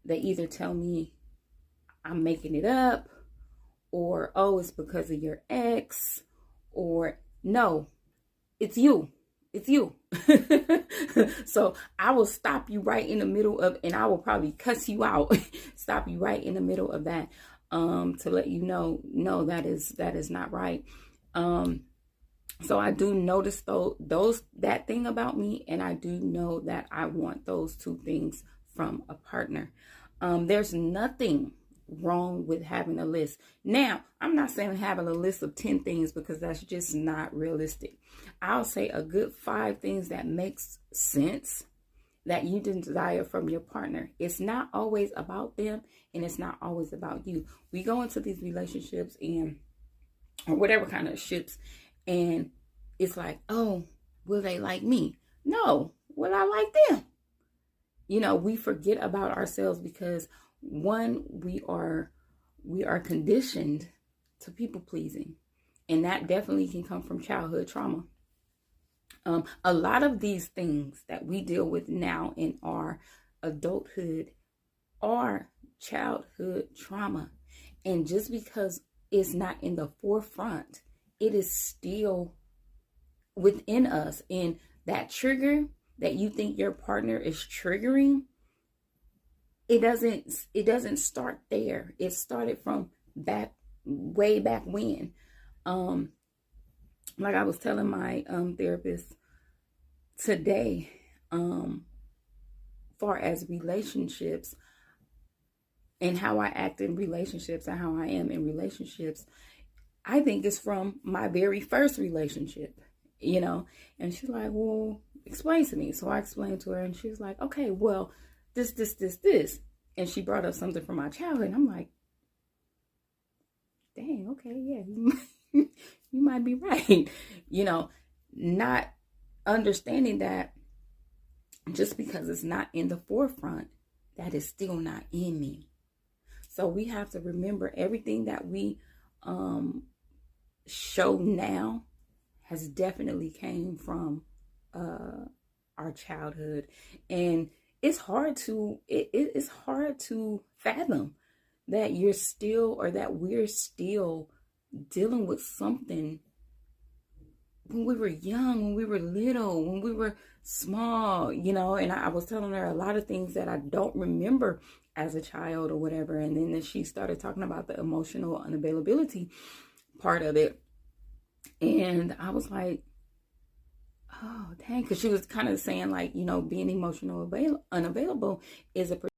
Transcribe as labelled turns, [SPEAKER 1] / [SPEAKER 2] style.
[SPEAKER 1] they either tell me I'm making it up, or, oh, it's because of your ex, or no, it's you. It's you. So I will stop you right in the middle of, and I will probably cuss you out, stop you right in the middle of that, to let you know, no, that is not right. So I do notice that thing about me, and I do know that I want those two things from a partner. There's nothing wrong with having a list. Now, I'm not saying having a list of 10 things, because that's just not realistic. I'll say a good 5 things that makes sense that you desire from your partner. It's not always about them, and it's not always about you. We go into these relationships or whatever kind of ships, and it's like, oh, will they like me? No, will I like them? We forget about ourselves, because one, we are conditioned to people pleasing, and that definitely can come from childhood trauma. A lot of these things that we deal with now in our adulthood are childhood trauma, and just because it's not in the forefront, it is still within us. And that trigger that you think your partner is triggering, it doesn't start there. It started from way back when. Like I was telling my therapist today, far as relationships and how I act in relationships and how I am in relationships, I think it's from my very first relationship, and she's like, well, explain to me. So I explained to her, and she was like, okay, well, this, and she brought up something from my childhood, and I'm like, dang, okay, yeah, you might be right. Not understanding that just because it's not in the forefront, that is still not in me. So we have to remember everything that we show now has definitely came from our childhood, and it's hard to it's hard to fathom that you're still, or that we're still dealing with something when we were young, when we were little, when we were small, and I was telling her a lot of things that I don't remember as a child or whatever. And then she started talking about the emotional unavailability part of it. And I was like, oh, dang, because she was kind of saying, like, being emotional unavailable is a